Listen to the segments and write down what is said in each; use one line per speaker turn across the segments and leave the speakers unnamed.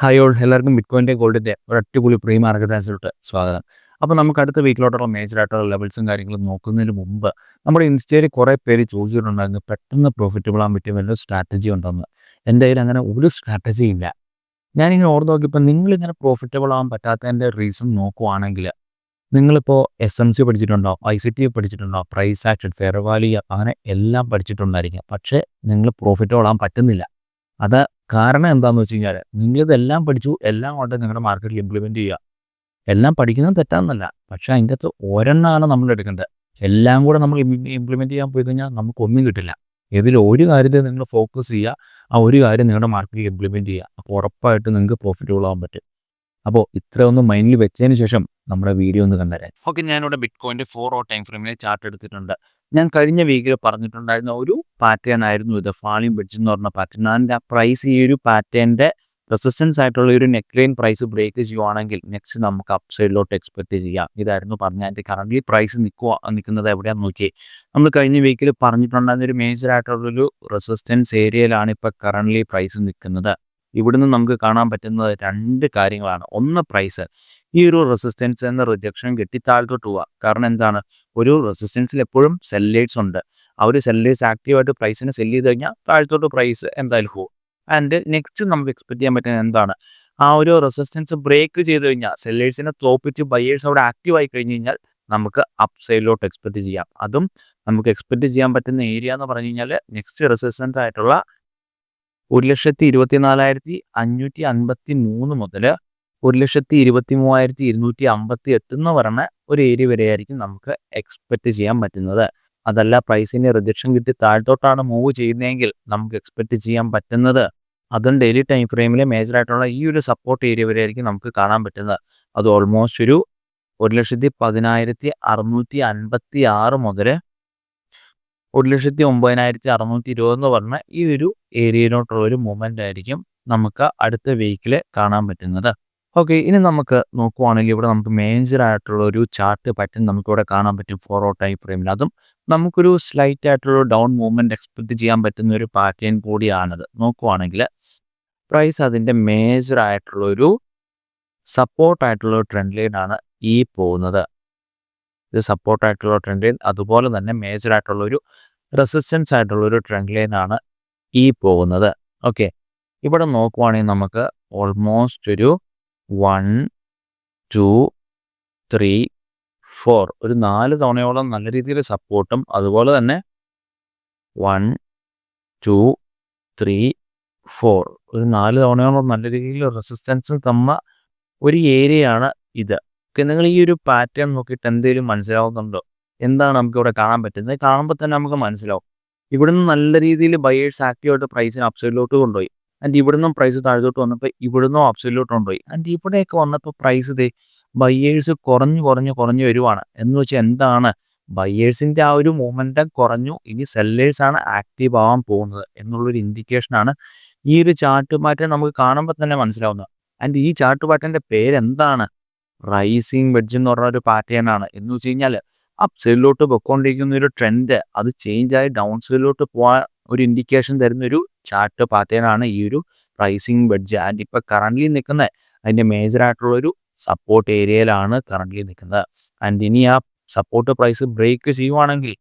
Hi all എല്ലാവർക്കും ബിറ്റ്കോയിൻ്റെ ഗോൾഡിൻ്റെ ഒരു അടിപൊളി പ്രീ മാർക്കറ്റ് ആൻസറിലോട്ട് സ്വാഗതം. അപ്പോൾ നമുക്ക് അടുത്ത വീക്കിലോട്ടുള്ള മേജറായിട്ടുള്ള ലെവൽസും കാര്യങ്ങളും നോക്കുന്നതിന് മുമ്പ് നമ്മുടെ ഇൻസ്റ്റയിൽ കുറേ പേര് ചോദിച്ചിട്ടുണ്ടായിരുന്നു പെട്ടെന്ന് പ്രോഫിറ്റബിൾ ആകാൻ പറ്റിയ വല്ല സ്ട്രാറ്റജി ഉണ്ടെന്ന്. എൻ്റെ കയ്യിൽ അങ്ങനെ ഒരു സ്ട്രാറ്റജി ഇല്ല. ഞാനിങ്ങനെ ഓർത്ത് നോക്കിയപ്പോൾ നിങ്ങളിങ്ങനെ പ്രോഫിറ്റബിൾ ആകാൻ പറ്റാത്തതിൻ്റെ റീസൺ നോക്കുവാണെങ്കിൽ നിങ്ങളിപ്പോൾ SMC പഠിച്ചിട്ടുണ്ടോ, ICT പഠിച്ചിട്ടുണ്ടോ, പ്രൈസ് ആക്ഷൻ, ഫെയർ വാല്യൂ അങ്ങനെ എല്ലാം പഠിച്ചിട്ടുണ്ടായിരിക്കാം. പക്ഷേ നിങ്ങൾ പ്രോഫിറ്റബിൾ ആകാൻ പറ്റുന്നില്ല. അത് കാരണം എന്താണെന്ന് വെച്ച് കഴിഞ്ഞാൽ നിങ്ങളിതെല്ലാം പഠിച്ചു, എല്ലാം കൊണ്ട് നിങ്ങളുടെ മാർക്കറ്റിൽ ഇംപ്ലിമെൻറ്റ് ചെയ്യുക. എല്ലാം പഠിക്കുന്നത് തെറ്റാന്നല്ല, പക്ഷേ അതിൻ്റെ അകത്ത് ഒരെണ്ണമാണ് നമ്മൾ എടുക്കേണ്ടത്. എല്ലാം കൂടെ നമ്മൾ ഇംപ്ലിമെൻറ്റ് ചെയ്യാൻ പോയി കഴിഞ്ഞാൽ നമുക്കൊന്നും കിട്ടില്ല. ഇതിൽ ഒരു കാര്യത്തിൽ നിങ്ങൾ ഫോക്കസ് ചെയ്യുക, ആ ഒരു കാര്യം നിങ്ങളുടെ മാർക്കറ്റിൽ ഇംപ്ലിമെൻറ്റ് ചെയ്യുക. അപ്പോൾ ഉറപ്പായിട്ടും നിങ്ങൾക്ക് പ്രോഫിറ്റബിൾ ആകാൻ പറ്റും. അപ്പോൾ ഇത്രയൊന്ന് മൈൻഡിൽ വെച്ചതിന് ശേഷം നമ്മുടെ വീഡിയോ ഒന്ന് കണ്ടുതരാം. ഓക്കെ, ഞാനിവിടെ ബിറ്റ്കോയിൻ്റെ 4 hour ടൈം ഫ്രെയിമിലെ ചാർട്ട് എടുത്തിട്ടുണ്ട്. ഞാൻ കഴിഞ്ഞ വീക്കിൽ പറഞ്ഞിട്ടുണ്ടായിരുന്ന ഒരു പാറ്റേൺ ആയിരുന്നു ഇത്, ഫാളിംഗ് വെഡ്ജ് എന്ന് പറഞ്ഞ പാറ്റേൺ. അതിൻ്റെ ആ പ്രൈസ് ഈ ഒരു പാറ്റേണിൻ്റെ റെസിസ്റ്റൻസ് ആയിട്ടുള്ള ഒരു നെക്ക് ലൈൻ പ്രൈസ് ബ്രേക്ക് ചെയ്യുവാണെങ്കിൽ നെക്സ്റ്റ് നമുക്ക് അപ്പ് സൈഡിലോട്ട് എക്സ്പെക്ട് ചെയ്യാം. ഇതായിരുന്നു പറഞ്ഞ അതിൻ്റെ കറൻറ്റ്ലി പ്രൈസ് നിൽക്കുന്നത് എവിടെയാണെന്ന് നോക്കിയേ. നമ്മൾ കഴിഞ്ഞ വീക്കിൽ പറഞ്ഞിട്ടുണ്ടായിരുന്ന ഒരു മേജർ ആയിട്ടുള്ളൊരു റെസിസ്റ്റൻസ് ഏരിയയിലാണ് ഇപ്പോൾ കറൻറ്റ്ലി പ്രൈസ് നിൽക്കുന്നത്. ഇവിടുന്ന് നമുക്ക് കാണാൻ പറ്റുന്നത് രണ്ട് കാര്യങ്ങളാണ്. ഒന്ന്, പ്രൈസ് ഈ ഒരു റെസിസ്റ്റൻസ് എന്ന റിജക്ഷൻ കിട്ടി താഴത്തോട്ട് പോവുക. കാരണം എന്താണ്, ഒരു റെസിസ്റ്റൻസിൽ എപ്പോഴും സെല്ലേഴ്സ് ഉണ്ട്. ആ ഒരു സെല്ലേഴ്സ് ആക്റ്റീവായിട്ട് പ്രൈസിനെ സെല്ല് ചെയ്ത് കഴിഞ്ഞാൽ താഴത്തോട്ട് പ്രൈസ് എന്തായാലും പോകും. ആൻഡ് നെക്സ്റ്റ് നമുക്ക് എക്സ്പെക്ട് ചെയ്യാൻ പറ്റുന്നത് എന്താണ്, ആ ഒരു റെസിസ്റ്റൻസ് ബ്രേക്ക് ചെയ്ത് കഴിഞ്ഞാൽ സെല്ലേഴ്സിനെ തോപ്പിച്ച് ബയേഴ്സ് അവിടെ ആക്റ്റീവ് ആയി കഴിഞ്ഞ് കഴിഞ്ഞാൽ നമുക്ക് അപ്പ് സൈഡിലോട്ട് എക്സ്പെക്ട് ചെയ്യാം. അതും നമുക്ക് എക്സ്പെക്ട് ചെയ്യാൻ പറ്റുന്ന ഏരിയ എന്ന് പറഞ്ഞു കഴിഞ്ഞാൽ നെക്സ്റ്റ് റെസിസ്റ്റൻസ് ആയിട്ടുള്ള 1,24,553 മുതൽ 1,23,258 എന്ന് പറഞ്ഞ ഒരു ഏരിയ വരെയായിരിക്കും നമുക്ക് എക്സ്പെക്ട് ചെയ്യാൻ പറ്റുന്നത്. അതല്ല പ്രൈസിന് റിജക്ഷൻ കിട്ടി താഴത്തോട്ടാണ് മൂവ് ചെയ്യുന്നതെങ്കിൽ നമുക്ക് എക്സ്പെക്ട് ചെയ്യാൻ പറ്റുന്നത് അതും ഡെയിലി ടൈം ഫ്രെയിമിലെ മേജറായിട്ടുള്ള ഈ ഒരു സപ്പോർട്ട് ഏരിയ വരെയായിരിക്കും നമുക്ക് കാണാൻ പറ്റുന്നത്. അത് ഓൾമോസ്റ്റ് ഒരു 1,10,656 മുതൽ 1,09,620 എന്ന് പറഞ്ഞ ഈ ഒരു ഏരിയയിലോട്ടുള്ള ഒരു മൂവ്മെൻ്റ് ആയിരിക്കും നമുക്ക് അടുത്ത വീക്കിൽ കാണാൻ പറ്റുന്നത്. ഓക്കെ, ഇനി നമുക്ക് നോക്കുവാണെങ്കിൽ ഇവിടെ നമുക്ക് മേജർ ആയിട്ടുള്ള ഒരു ചാർട്ട് പാറ്റേൺ നമുക്കിവിടെ കാണാൻ പറ്റും 4 hour ടൈം ഫ്രെയിമിൽ. അതും നമുക്കൊരു സ്ലൈറ്റ് ആയിട്ടുള്ള ഡൗൺ മൂവ്മെൻറ്റ് എക്സ്പെക്ട് ചെയ്യാൻ പറ്റുന്ന ഒരു പാറ്റേൺ കൂടിയാണത്. നോക്കുവാണെങ്കിൽ പ്രൈസ് അതിൻ്റെ മേജർ ആയിട്ടുള്ളൊരു സപ്പോർട്ടായിട്ടുള്ള ട്രെൻഡ് ലൈനാണ് ഈ പോകുന്നത്. ഇത് സപ്പോർട്ടായിട്ടുള്ള ട്രെൻഡ് ലൈൻ, അതുപോലെ തന്നെ മേജർ ആയിട്ടുള്ളൊരു റെസിസ്റ്റൻസ് ആയിട്ടുള്ളൊരു ട്രെൻഡ് ലൈനാണ് ഈ പോകുന്നത്. ഓക്കെ, ഇവിടെ നോക്കുവാണെങ്കിൽ നമുക്ക് ഓൾമോസ്റ്റ് ഒരു 1, 2, 3, 4 ഒരു 4 തവണയോളം നല്ല രീതിയിൽ സപ്പോർട്ടും അതുപോലെ തന്നെ 1, 2, 3, 4 ഒരു 4 തവണയോളം നല്ല രീതിയിൽ റെസിസ്റ്റൻസും തന്ന ഒരു ഏരിയയാണ് ഇത്. ഓക്കെ, നിങ്ങൾ ഈ ഒരു പാറ്റേൺ നോക്കിയിട്ട് എന്തെങ്കിലും മനസ്സിലാവുന്നുണ്ടോ? എന്താണ് നമുക്കിവിടെ കാണാൻ പറ്റുന്നത്? കാണുമ്പോൾ തന്നെ നമുക്ക് മനസ്സിലാവും. ഇവിടുന്ന് നല്ല രീതിയിൽ ബയേഴ്സ് ആക്റ്റീവായിട്ട് പ്രൈസിന് അപ്സൈഡിലോട്ട് കൊണ്ടുപോയി. ആൻഡ് ഇവിടുന്നും പ്രൈസ് താഴത്തോട്ട് വന്നപ്പോൾ ഇവിടുന്നും അപ്സൈഡിലോട്ട് കൊണ്ടുപോയി. ആൻഡ് ഇവിടെയൊക്കെ വന്നപ്പോൾ പ്രൈസ് ബയേഴ്സ് കുറഞ്ഞു വരുവാണ്. എന്ന് വെച്ചാൽ എന്താണ്, ബയേഴ്സിൻ്റെ ആ ഒരു മൂവ്മെൻറ്റം കുറഞ്ഞു, ഇനി സെല്ലേഴ്സാണ് ആക്റ്റീവ് ആവാൻ പോകുന്നത് എന്നുള്ളൊരു ഇൻഡിക്കേഷനാണ് ഈ ഒരു ചാർട്ട് പാറ്റേൺ നമുക്ക് കാണുമ്പോൾ തന്നെ മനസ്സിലാവുന്നത്. ആൻഡ് ഈ ചാർട്ട് പാറ്റേണിൻ്റെ പേരെന്താണ്, റൈസിങ് വെഡ്ജ് എന്ന് പറഞ്ഞ ഒരു പാറ്റേൺ ആണ്. എന്ന് വെച്ച് കഴിഞ്ഞാൽ അപ്പ് സൈഡിലോട്ട് പൊയ്ക്കൊണ്ടിരിക്കുന്ന ഒരു ട്രെൻഡ് അത് ചേഞ്ചായി ഡൗൺ സൈഡിലോട്ട് പോകാൻ ഒരു ഇൻഡിക്കേഷൻ തരുന്ന ഒരു ചാർട്ട് പാറ്റേൺ ആണ് ഈ ഒരു റൈസിങ് വെഡ്ജ്. ആൻഡ് ഇപ്പോൾ കറൻ്റ്ലി നിൽക്കുന്നത് അതിൻ്റെ മേജർ ആയിട്ടുള്ളൊരു സപ്പോർട്ട് ഏരിയയിലാണ് കറൻ്റ്ലി നിൽക്കുന്നത്. ആൻഡ് ഇനി ആ സപ്പോർട്ട് പ്രൈസ് ബ്രേക്ക് ചെയ്യുവാണെങ്കിൽ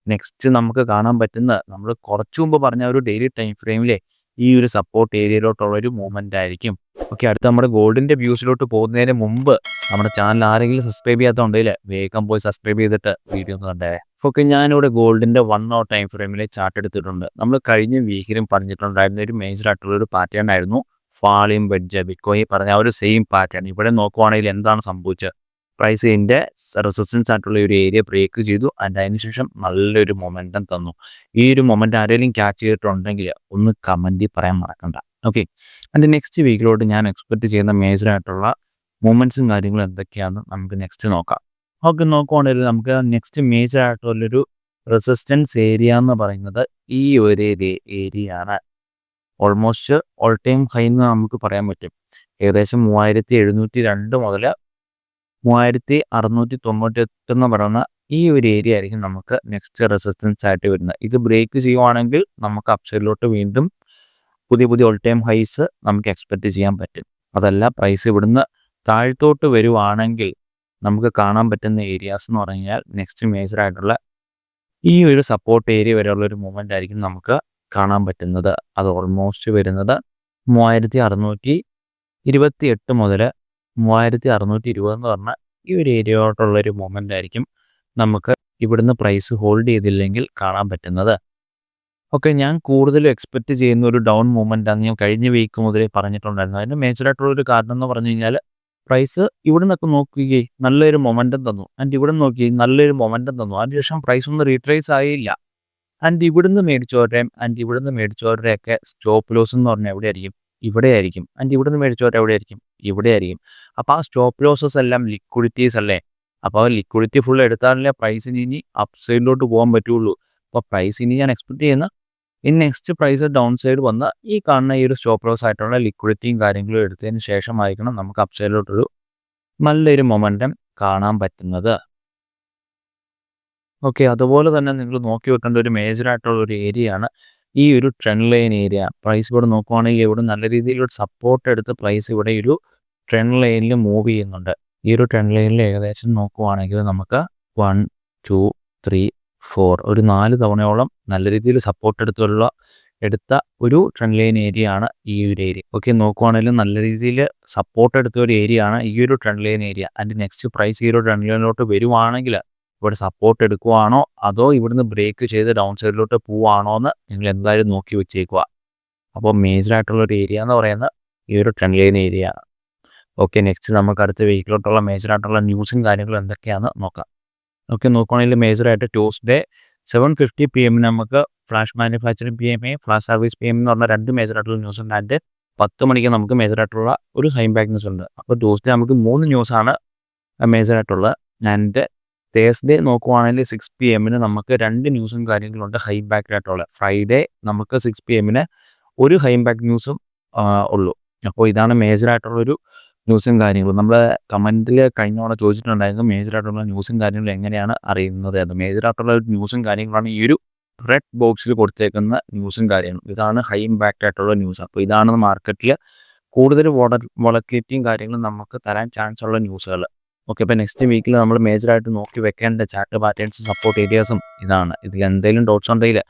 നെക്സ്റ്റ് നമുക്ക് കാണാൻ പറ്റുന്നത് നമ്മൾ കുറച്ചു മുമ്പ് പറഞ്ഞ ഒരു ഡെയിലി ടൈം ഫ്രെയിമിലെ ഈ ഒരു സപ്പോർട്ട് ഏരിയയിലോട്ടുള്ളൊരു മൂവ്മെൻ്റ് ആയിരിക്കും. ഓക്കെ, അടുത്ത നമ്മുടെ ഗോൾഡിൻ്റെ വ്യൂസിലോട്ട് പോകുന്നതിന് മുമ്പ് നമ്മുടെ ചാനൽ ആരെങ്കിലും സബ്സ്ക്രൈബ് ചെയ്യാത്തതുണ്ടെങ്കിൽ വേഗം പോയി സബ്സ്ക്രൈബ് ചെയ്തിട്ട് വീഡിയോ ഒന്ന് കണ്ടേ. ഓക്കെ, ഞാനിവിടെ ഗോൾഡിൻ്റെ 1 hour ടൈം ഫ്രെയിമിലെ ചാർട്ട് എടുത്തിട്ടുണ്ട്. നമ്മൾ കഴിഞ്ഞ വീക്കിലും പറഞ്ഞിട്ടുണ്ടായിരുന്ന ഒരു മേജർ ആയിട്ടുള്ളൊരു പാറ്റേൺ ആയിരുന്നു ഫാളിംഗ് വെഡ്ജ്. ബിറ്റ്കോയിൻ പറഞ്ഞ ആ ഒരു സെയിം പാറ്റേൺ ഇവിടെ നോക്കുവാണെങ്കിൽ എന്താണ് സംഭവിച്ചത്, പ്രൈസ് ഇതിൻ്റെ റെസിസ്റ്റൻസ് ആയിട്ടുള്ള ഒരു ഏരിയ ബ്രേക്ക് ചെയ്തു. അതിനുശേഷം നല്ലൊരു മൊമെൻറ്റം തന്നു. ഈ ഒരു മൊമെൻറ്റം ആരെങ്കിലും ക്യാച്ച് ചെയ്തിട്ടുണ്ടെങ്കിൽ ഒന്ന് കമൻറ്റിൽ പറയാൻ മറക്കണ്ട. ഓക്കെ, അതിൻ്റെ നെക്സ്റ്റ് വീക്കിലോട്ട് ഞാൻ എക്സ്പെക്ട് ചെയ്യുന്ന മേജർ ആയിട്ടുള്ള മൂവ്മെൻറ്റ്സും കാര്യങ്ങളും എന്തൊക്കെയാണെന്ന് നമുക്ക് നെക്സ്റ്റ് നോക്കാം. ഓക്കെ, നോക്കുവാണെങ്കിൽ നമുക്ക് നെക്സ്റ്റ് മേജർ ആയിട്ടുള്ളൊരു റെസിസ്റ്റൻസ് ഏരിയ എന്ന് പറയുന്നത് ഈ ഒരു ഏരിയയാണ്. ഓൾമോസ്റ്റ് ഓൾ ടൈം ഹൈ എന്ന് നമുക്ക് പറയാൻ പറ്റും. ഏകദേശം 3,702 മുതൽ 3,698 എന്ന് പറയുന്ന ഈ ഒരു ഏരിയ ആയിരിക്കും നമുക്ക് നെക്സ്റ്റ് റെസിസ്റ്റൻസ് ആയിട്ട് വരുന്നത്. ഇത് ബ്രേക്ക് ചെയ്യുവാണെങ്കിൽ നമുക്ക് അപ്സൈഡിലോട്ട് വീണ്ടും പുതിയ ഓൾ ടൈം ഹൈസ് നമുക്ക് എക്സ്പെക്ട് ചെയ്യാൻ പറ്റും. അതല്ല പ്രൈസ് ഇവിടുന്ന് താഴത്തോട്ട് വരുവാണെങ്കിൽ നമുക്ക് കാണാൻ പറ്റുന്ന ഏരിയാസ് എന്ന് പറഞ്ഞാൽ നെക്സ്റ്റ് മേജർ ആയിട്ടുള്ള ഈ ഒരു സപ്പോർട്ട് ഏരിയ വരെയുള്ള ഒരു മൂവ്മെൻ്റ് ആയിരിക്കും നമുക്ക് കാണാൻ പറ്റുന്നത്. അത് ഓൾമോസ്റ്റ് വരുന്നത് 3628 മുതൽ 3620 എന്ന് പറഞ്ഞ ഈ ഒരു ഏരിയയോട്ടുള്ളൊരു മൂവ്മെൻ്റ് ആയിരിക്കും നമുക്ക് ഇവിടുന്ന് പ്രൈസ് ഹോൾഡ് ചെയ്തില്ലെങ്കിൽ കാണാൻ പറ്റുന്നത്. ഓക്കെ, ഞാൻ കൂടുതലും എക്സ്പെക്റ്റ് ചെയ്യുന്ന ഒരു ഡൗൺ മൂവ്മെൻ്റാണ് ഞാൻ കഴിഞ്ഞ വീക്ക് മുതലേ പറഞ്ഞിട്ടുണ്ടായിരുന്നു. അതിന് മേജറായിട്ടുള്ളൊരു കാരണം എന്ന് പറഞ്ഞു കഴിഞ്ഞാൽ പ്രൈസ് ഇവിടെ നിന്നൊക്കെ നോക്കുകയും നല്ലൊരു മൊമെൻറ്റം തന്നു. ആൻഡ് ഇവിടെ നോക്കുകയും നല്ലൊരു മൊമെൻറ്റം തന്നു. അതിനുശേഷം പ്രൈസ് ഒന്നും റീട്രേസ് ആയില്ല. ആൻഡ് ഇവിടുന്ന് മേടിച്ചവരുടെയൊക്കെ സ്റ്റോപ്പ് ലോസ് എന്ന് പറഞ്ഞാൽ എവിടെയായിരിക്കും? ഇവിടെ ആയിരിക്കും. ആൻഡ് ഇവിടുന്ന് മേടിച്ചവരുടെ എവിടെയായിരിക്കും? ഇവിടെ ആയിരിക്കും. അപ്പോൾ ആ സ്റ്റോപ്പ് ലോസസ് എല്ലാം ലിക്വിഡിറ്റീസ് അല്ലേ? അപ്പോൾ ലിക്വിഡിറ്റി ഫുൾ എടുത്താലല്ലേ പ്രൈസിന് ഇനി അപ്സൈഡിലോട്ട് പോകാൻ പറ്റുള്ളൂ. അപ്പോൾ പ്രൈസ് ഇനി ഞാൻ എക്സ്പെക്ട് ചെയ്യുന്ന നെക്സ്റ്റ് പ്രൈസ് ഡൗൺ സൈഡ് വന്ന ഈ കാണുന്ന ഈ ഒരു സ്റ്റോപ്പ് ലോസ് ആയിട്ടുള്ള ലിക്വിഡിറ്റിയും കാര്യങ്ങളും എടുത്തതിന് ശേഷമായിരിക്കണം നമുക്ക് അപ്സൈഡിലോട്ടൊരു നല്ലൊരു മൊമെൻറ്റം കാണാൻ പറ്റുന്നത്. ഓക്കെ, അതുപോലെ തന്നെ നിങ്ങൾ നോക്കി വെക്കേണ്ട ഒരു മേജറായിട്ടുള്ള ഒരു ഏരിയയാണ് ഈ ഒരു ട്രെൻഡ് ലൈൻ ഏരിയ. പ്രൈസ് ഇവിടെ നോക്കുവാണെങ്കിൽ ഇവിടെ നല്ല രീതിയിലൊരു സപ്പോർട്ട് എടുത്ത് പ്രൈസ് ഇവിടെ ഒരു ട്രെൻഡ് ലൈനിൽ മൂവ് ചെയ്യുന്നുണ്ട്. ഈ ഒരു ട്രെൻഡ് ലൈനിൽ ഏകദേശം നോക്കുവാണെങ്കിൽ നമുക്ക് 1 2 3 4 ഒരു 4 തവണയോളം നല്ല രീതിയിൽ സപ്പോർട്ട് എടുത്ത ഒരു ട്രെൻഡ് ലൈൻ ഏരിയ ആണ് ഈ ഒരു ഏരിയ. ഓക്കെ, നോക്കുവാണെങ്കിലും നല്ല രീതിയിൽ സപ്പോർട്ട് എടുത്ത ഒരു ഏരിയ ആണ് ഈ ഒരു trend line area. And next price ഈ ഒരു ട്രെൻഡ് ലൈനിലോട്ട് വരുവാണെങ്കിൽ ഇവിടെ സപ്പോർട്ട് എടുക്കുവാണോ അതോ ഇവിടുന്ന് ബ്രേക്ക് ചെയ്ത് ഡൗൺ സൈഡിലോട്ട് പോവുകയാണോ എന്ന് നിങ്ങൾ എന്തായാലും നോക്കി വെച്ചേക്കുക. അപ്പോൾ മേജറായിട്ടുള്ള ഒരു ഏരിയ എന്ന് പറയുന്നത് ഈ ഒരു ട്രെൻഡ് ലൈൻ ഏരിയ ആണ്. ഓക്കെ, നെക്സ്റ്റ് നമുക്ക് അടുത്ത വീക്കിലോട്ടുള്ള മേജറായിട്ടുള്ള ന്യൂസും കാര്യങ്ങളും എന്തൊക്കെയാണെന്ന് നോക്കാം. ഓക്കെ, നോക്കുകയാണെങ്കിൽ മേജറായിട്ട് ട്യൂസ്ഡേ 7:50 PM നമുക്ക് flash manufacturing PMI, flash service PMI എന്ന് പറഞ്ഞ 2 മേജറായിട്ടുള്ള ന്യൂസ് ഉണ്ട്. ആൻഡ് 10 മണിക്ക് നമുക്ക് മേജറായിട്ടുള്ള ഒരു ഹൈ ബാക്ക് ന്യൂസ് ഉണ്ട്. അപ്പോൾ ട്യൂസ്ഡേ നമുക്ക് 3 ന്യൂസാണ് മേജറായിട്ടുള്ളത്. ആൻഡ് തേഴ്സ്ഡേ നോക്കുവാണെങ്കിൽ 6 PM നമുക്ക് 2 ന്യൂസും കാര്യങ്ങളുണ്ട് ഹൈ ബാക്ക് ആയിട്ടുള്ള. ഫ്രൈഡേ നമുക്ക് 6 PM ഒരു ഹൈ ബാക്ക് ന്യൂസും ഉള്ളൂ. അപ്പോൾ ഇതാണ് മേജറായിട്ടുള്ളൊരു ന്യൂസും കാര്യങ്ങളും. നമ്മൾ കമൻറ്റിൽ കഴിഞ്ഞ തവണ ചോദിച്ചിട്ടുണ്ടായിരുന്നു മേജറായിട്ടുള്ള ന്യൂസും കാര്യങ്ങളും എങ്ങനെയാണ് അറിയുന്നത് എന്ന്. മേജറായിട്ടുള്ള ഒരു ന്യൂസും കാര്യങ്ങളാണ് ഈ ഒരു റെഡ് ബോക്സിൽ കൊടുത്തേക്കുന്ന ന്യൂസും കാര്യങ്ങളും. ഇതാണ് ഹൈ ഇമ്പാക്റ്റ് ആയിട്ടുള്ള ന്യൂസ്. അപ്പോൾ ഇതാണ് മാർക്കറ്റിൽ കൂടുതൽ വോളറ്റിലിറ്റിയും കാര്യങ്ങളും നമുക്ക് തരാൻ ചാൻസ് ഉള്ള ന്യൂസുകൾ. ഓക്കെ, അപ്പോൾ നെക്സ്റ്റ് വീക്കിൽ നമ്മൾ മേജറായിട്ട് നോക്കി വെക്കേണ്ട ചാർട്ട് പാറ്റേൺസും സപ്പോർട്ട് ഏരിയാസും ഇതാണ്. ഇതിൽ എന്തെങ്കിലും ഡൗട്ട്സ് ഉണ്ടെങ്കിൽ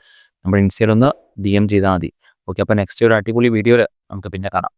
നമ്മുടെ ഇൻസ്റ്റയിൽ ഒന്ന് DM ചെയ്താൽ മതി. ഓക്കെ, അപ്പോൾ നെക്സ്റ്റ് ഒരു അടിപൊളി വീഡിയോയിൽ നമുക്ക് പിന്നെ കാണാം.